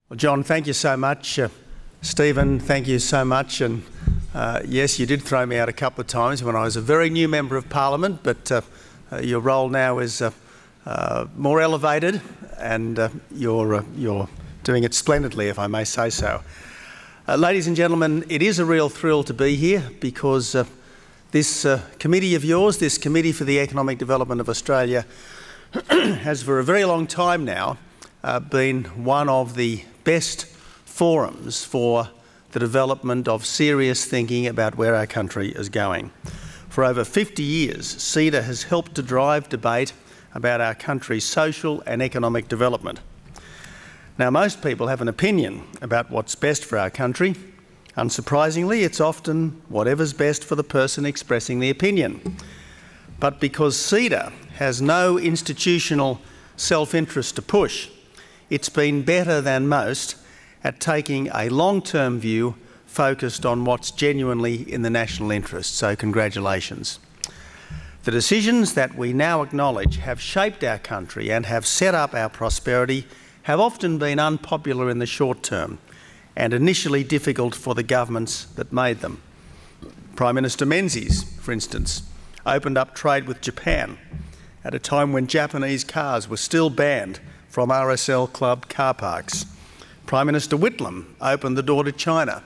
Well, John, thank you so much. Stephen, thank you so much. And yes, you did throw me out a couple of times when I was a very new Member of Parliament, but your role now is more elevated, and you're doing it splendidly, if I may say so. Ladies and gentlemen, it is a real thrill to be here because this committee of yours, this Committee for the Economic Development of Australia, has for a very long time now been one of the best forums for the development of serious thinking about where our country is going. For over 50 years, CEDA has helped to drive debate about our country's social and economic development. Now, most people have an opinion about what's best for our country. Unsurprisingly, it's often whatever's best for the person expressing the opinion. But because CEDA has no institutional self-interest to push, it's been better than most at taking a long-term view focused on what's genuinely in the national interest, so congratulations. The decisions that we now acknowledge have shaped our country and have set up our prosperity have often been unpopular in the short term and initially difficult for the governments that made them. Prime Minister Menzies, for instance, opened up trade with Japan at a time when Japanese cars were still banned from RSL Club car parks. Prime Minister Whitlam opened the door to China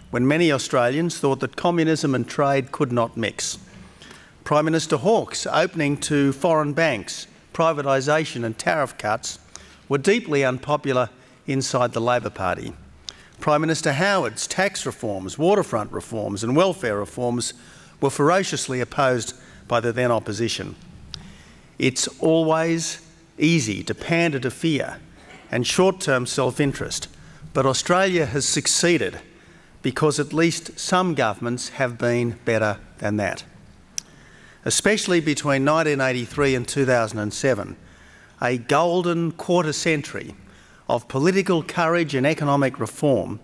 when many Australians thought that communism and trade could not mix. Prime Minister Hawke's opening to foreign banks, privatisation and tariff cuts were deeply unpopular inside the Labor Party. Prime Minister Howard's tax reforms, waterfront reforms and welfare reforms were ferociously opposed by the then opposition. It's always easy to pander to fear and short-term self-interest, but Australia has succeeded because at least some governments have been better than that. Especially between 1983 and 2007, a golden quarter century of political courage and economic reform,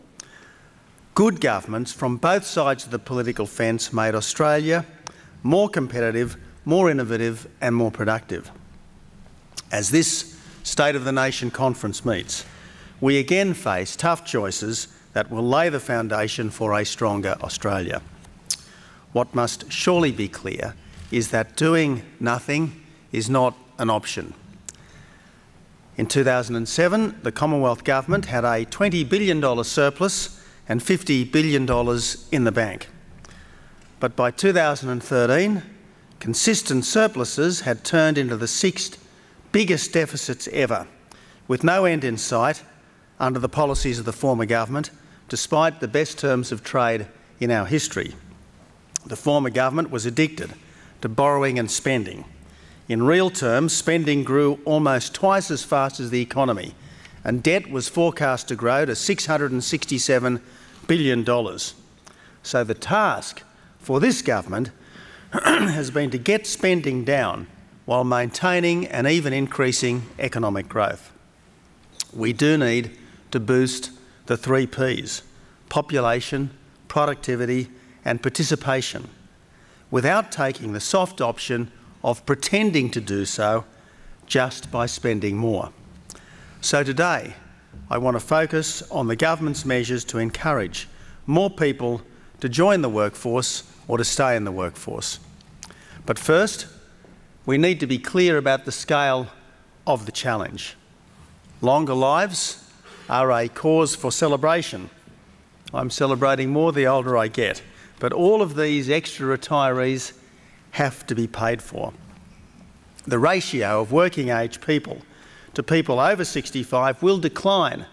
good governments from both sides of the political fence made Australia more competitive, more innovative and more productive. As this State of the Nation conference meets, we again face tough choices that will lay the foundation for a stronger Australia. What must surely be clear is that doing nothing is not an option. In 2007, the Commonwealth Government had a $20 billion surplus and $50 billion in the bank. But by 2013, consistent surpluses had turned into the sixth biggest deficits ever, with no end in sight under the policies of the former government, despite the best terms of trade in our history. The former government was addicted to borrowing and spending. In real terms, spending grew almost twice as fast as the economy, and debt was forecast to grow to $667 billion. So the task for this government has been to get spending down while maintaining and even increasing economic growth. We do need to boost the 3 Ps: population, productivity and participation, without taking the soft option of pretending to do so just by spending more. So today, I want to focus on the government's measures to encourage more people to join the workforce or to stay in the workforce. But first, we need to be clear about the scale of the challenge. Longer lives are a cause for celebration. I'm celebrating more the older I get, but all of these extra retirees have to be paid for. The ratio of working-age people to people over 65 will decline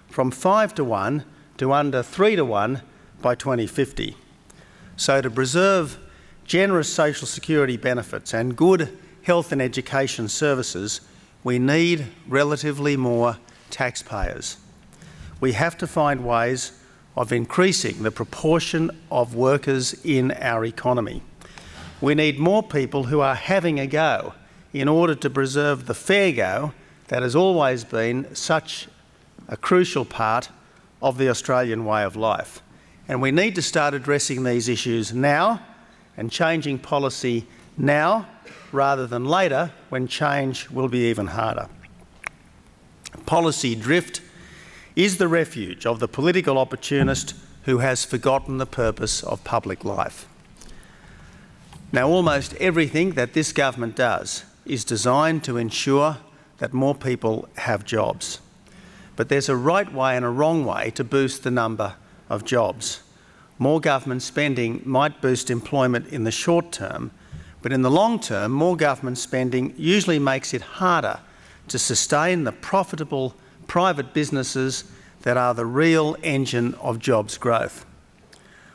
from 5:1 to under 3:1 by 2050. So to preserve generous social security benefits and good health and education services, we need relatively more taxpayers. We have to find ways of increasing the proportion of workers in our economy. We need more people who are having a go in order to preserve the fair go that has always been such a crucial part of the Australian way of life. And we need to start addressing these issues now and changing policy now rather than later, when change will be even harder. Policy drift is the refuge of the political opportunist who has forgotten the purpose of public life. Now, almost everything that this government does is designed to ensure that more people have jobs. But there's a right way and a wrong way to boost the number of jobs. More government spending might boost employment in the short term, but in the long term, more government spending usually makes it harder to sustain the profitable private businesses that are the real engine of jobs growth.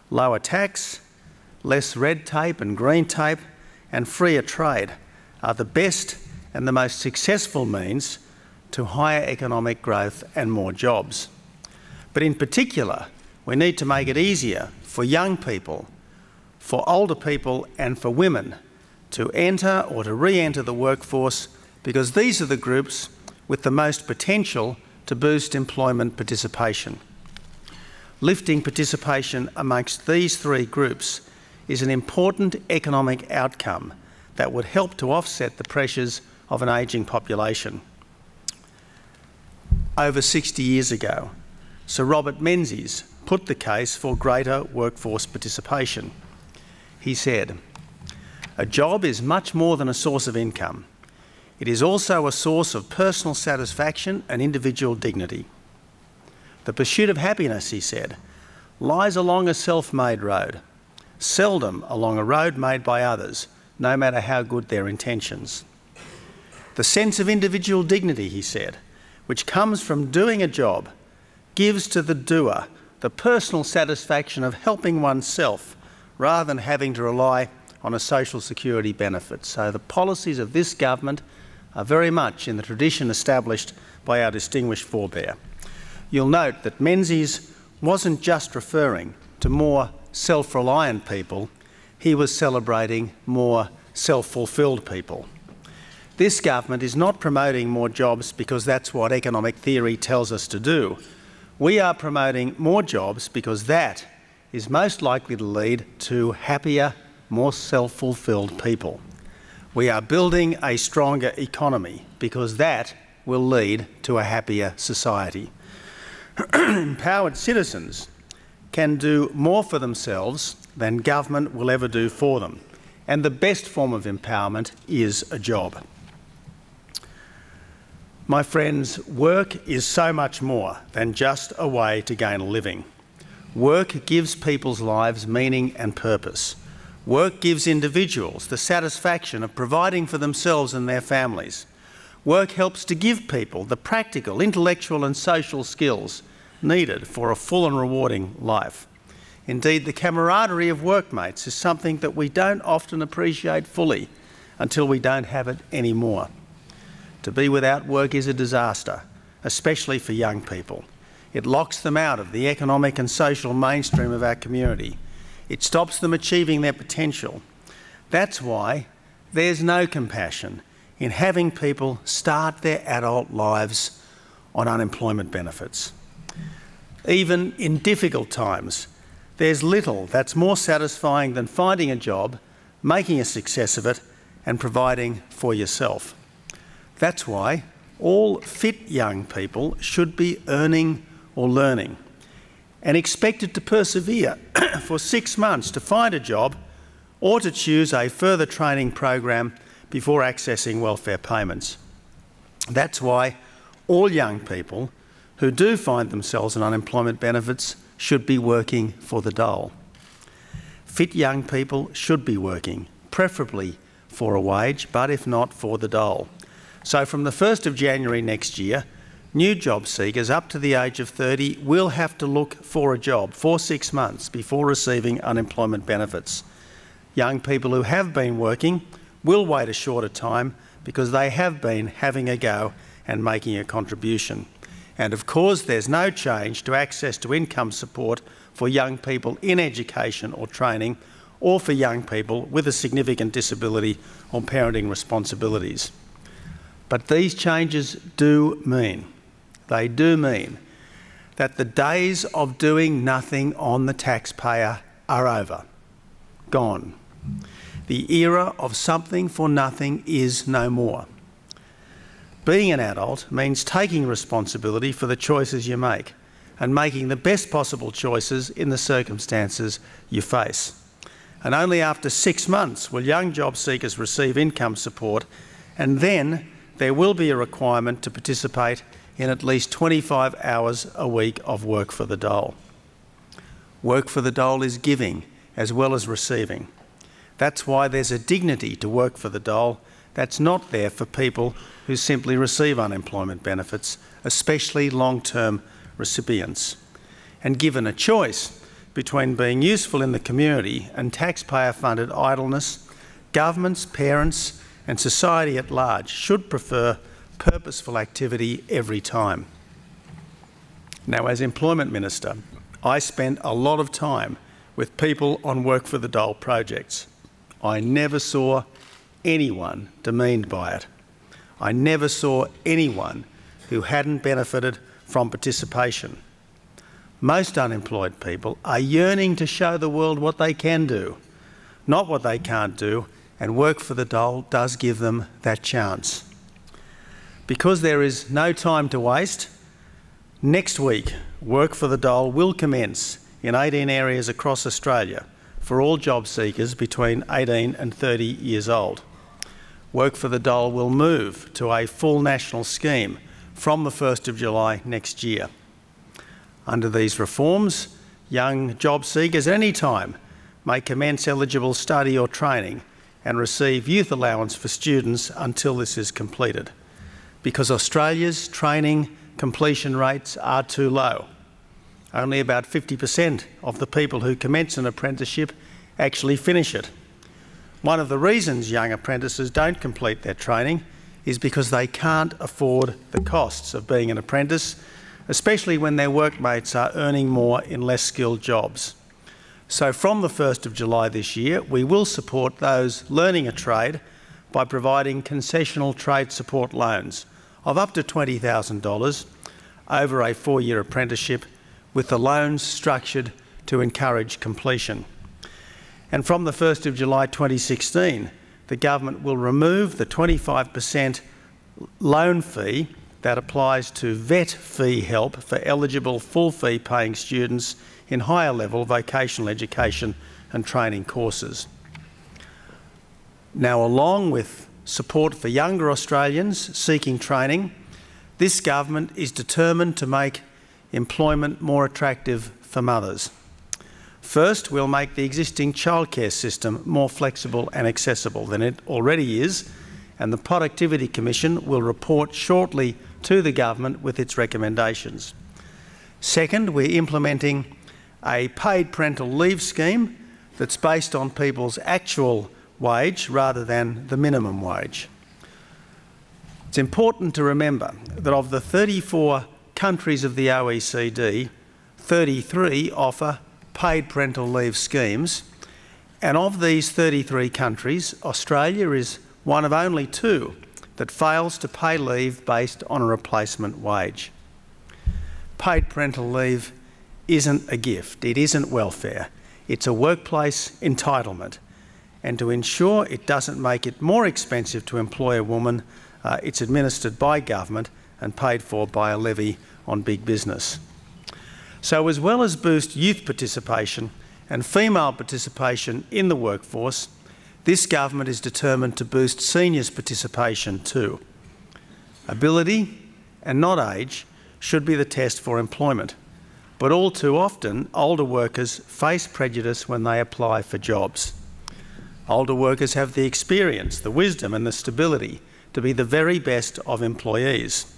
Lower tax, less red tape and green tape, and freer trade are the best and the most successful means to higher economic growth and more jobs. But in particular, we need to make it easier for young people, for older people and for women to enter or to re-enter the workforce, because these are the groups with the most potential to boost employment participation. Lifting participation amongst these three groups is an important economic outcome that would help to offset the pressures of an ageing population. Over 60 years ago, Sir Robert Menzies put the case for greater workforce participation. He said, "A job is much more than a source of income. It is also a source of personal satisfaction and individual dignity. The pursuit of happiness," he said, "lies along a self-made road, seldom along a road made by others, no matter how good their intentions. The sense of individual dignity," he said, "which comes from doing a job, gives to the doer the personal satisfaction of helping oneself rather than having to rely on a social security benefit." So the policies of this government are very much in the tradition established by our distinguished forebear. You'll note that Menzies wasn't just referring to more self-reliant people, he was celebrating more self-fulfilled people. This government is not promoting more jobs because that's what economic theory tells us to do. We are promoting more jobs because that is most likely to lead to happier, more self-fulfilled people. We are building a stronger economy because that will lead to a happier society. Empowered citizens can do more for themselves than government will ever do for them, and the best form of empowerment is a job. My friends, work is so much more than just a way to gain a living. Work gives people's lives meaning and purpose. Work gives individuals the satisfaction of providing for themselves and their families. Work helps to give people the practical, intellectual and social skills needed for a full and rewarding life. Indeed, the camaraderie of workmates is something that we don't often appreciate fully until we don't have it anymore. To be without work is a disaster, especially for young people. It locks them out of the economic and social mainstream of our community. It stops them achieving their potential. That's why there's no compassion in having people start their adult lives on unemployment benefits. Even in difficult times, there's little that's more satisfying than finding a job, making a success of it, and providing for yourself. That's why all fit young people should be earning or learning and expected to persevere for 6 months to find a job or to choose a further training program before accessing welfare payments. That's why all young people who do find themselves on unemployment benefits should be working for the Dole. Fit young people should be working, preferably for a wage, but if not, for the Dole. So from the 1st of January next year, new job seekers up to the age of 30 will have to look for a job for 6 months before receiving unemployment benefits. Young people who have been working will wait a shorter time because they have been having a go and making a contribution. And of course, there's no change to access to income support for young people in education or training, or for young people with a significant disability or parenting responsibilities. But these changes do mean that the days of doing nothing on the taxpayer are over, gone. The era of something for nothing is no more. Being an adult means taking responsibility for the choices you make and making the best possible choices in the circumstances you face. And only after 6 months will young job seekers receive income support, and then there will be a requirement to participate in at least 25 hours a week of work for the dole. Work for the dole is giving as well as receiving. That's why there's a dignity to work for the dole that's not there for people who simply receive unemployment benefits, especially long-term recipients. And given a choice between being useful in the community and taxpayer-funded idleness, governments, parents and society at large should prefer purposeful activity every time. Now, as Employment Minister, I spent a lot of time with people on Work for the Dole projects. I never saw anyone demeaned by it. I never saw anyone who hadn't benefited from participation. Most unemployed people are yearning to show the world what they can do, not what they can't do, and Work for the Dole does give them that chance. Because there is no time to waste, next week Work for the Dole will commence in 18 areas across Australia for all job seekers between 18 and 30 years old. Work for the Dole will move to a full national scheme from the 1st of July next year. Under these reforms, young job seekers at any time may commence eligible study or training and receive youth allowance for students until this is completed, because Australia's training completion rates are too low. Only about 50% of the people who commence an apprenticeship actually finish it. One of the reasons young apprentices don't complete their training is because they can't afford the costs of being an apprentice, especially when their workmates are earning more in less skilled jobs. So from the 1st of July this year, we will support those learning a trade by providing concessional trade support loans of up to $20,000 over a 4-year apprenticeship, with the loans structured to encourage completion. And from the 1st of July 2016, the government will remove the 25% loan fee that applies to vet fee help for eligible full fee paying students in higher level vocational education and training courses. Now, along with support for younger Australians seeking training, this government is determined to make employment more attractive for mothers. First, we'll make the existing childcare system more flexible and accessible than it already is, and the Productivity Commission will report shortly to the government with its recommendations. Second, we're implementing a paid parental leave scheme that's based on people's actual wage rather than the minimum wage. It's important to remember that of the 34 countries of the OECD, 33 offer paid parental leave schemes, and of these 33 countries, Australia is one of only 2 that fails to pay leave based on a replacement wage. Paid parental leave isn't a gift, it isn't welfare, it's a workplace entitlement, and to ensure it doesn't make it more expensive to employ a woman, it's administered by government and paid for by a levy on big business. So as well as boost youth participation and female participation in the workforce, this government is determined to boost seniors' participation too. Ability and not age should be the test for employment, but all too often older workers face prejudice when they apply for jobs. Older workers have the experience, the wisdom and the stability to be the very best of employees.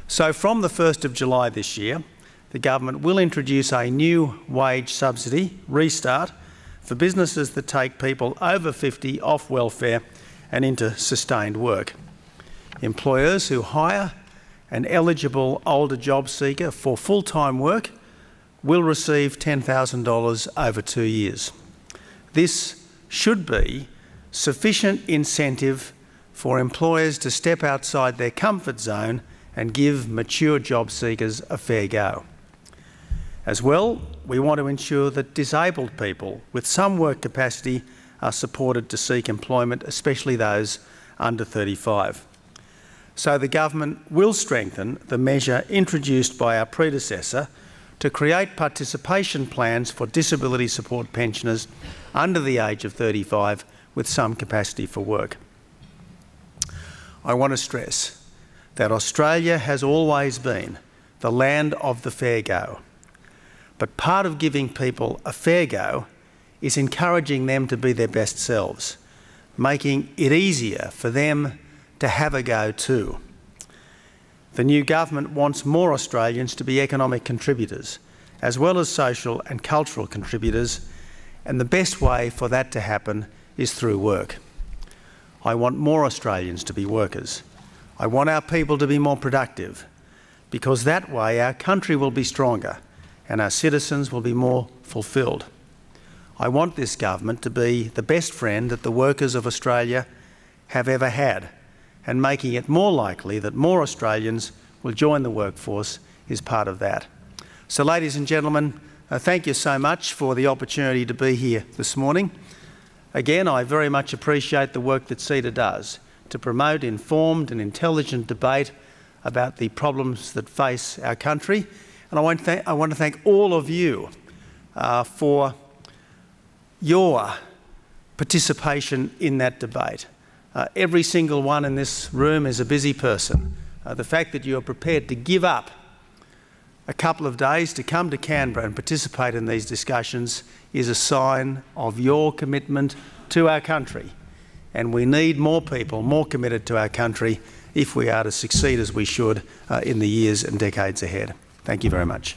So from the 1st of July this year, the government will introduce a new wage subsidy, Restart, for businesses that take people over 50 off welfare and into sustained work. Employers who hire an eligible older job seeker for full-time work will receive $10,000 over 2 years. This should be sufficient incentive for employers to step outside their comfort zone and give mature job seekers a fair go. As well, we want to ensure that disabled people with some work capacity are supported to seek employment, especially those under 35. So the government will strengthen the measure introduced by our predecessor to create participation plans for disability support pensioners under the age of 35 with some capacity for work. I want to stress that Australia has always been the land of the fair go. But part of giving people a fair go is encouraging them to be their best selves, making it easier for them to have a go too. The new government wants more Australians to be economic contributors, as well as social and cultural contributors, and the best way for that to happen is through work. I want more Australians to be workers. I want our people to be more productive, because that way our country will be stronger and our citizens will be more fulfilled. I want this government to be the best friend that the workers of Australia have ever had, and making it more likely that more Australians will join the workforce is part of that. So, ladies and gentlemen, thank you so much for the opportunity to be here this morning. Again, I very much appreciate the work that CEDA does to promote informed and intelligent debate about the problems that face our country. And I want to thank all of you for your participation in that debate. Every single one in this room is a busy person. The fact that you are prepared to give up a couple of days to come to Canberra and participate in these discussions is a sign of your commitment to our country. And we need more people more committed to our country if we are to succeed as we should in the years and decades ahead. Thank you very much.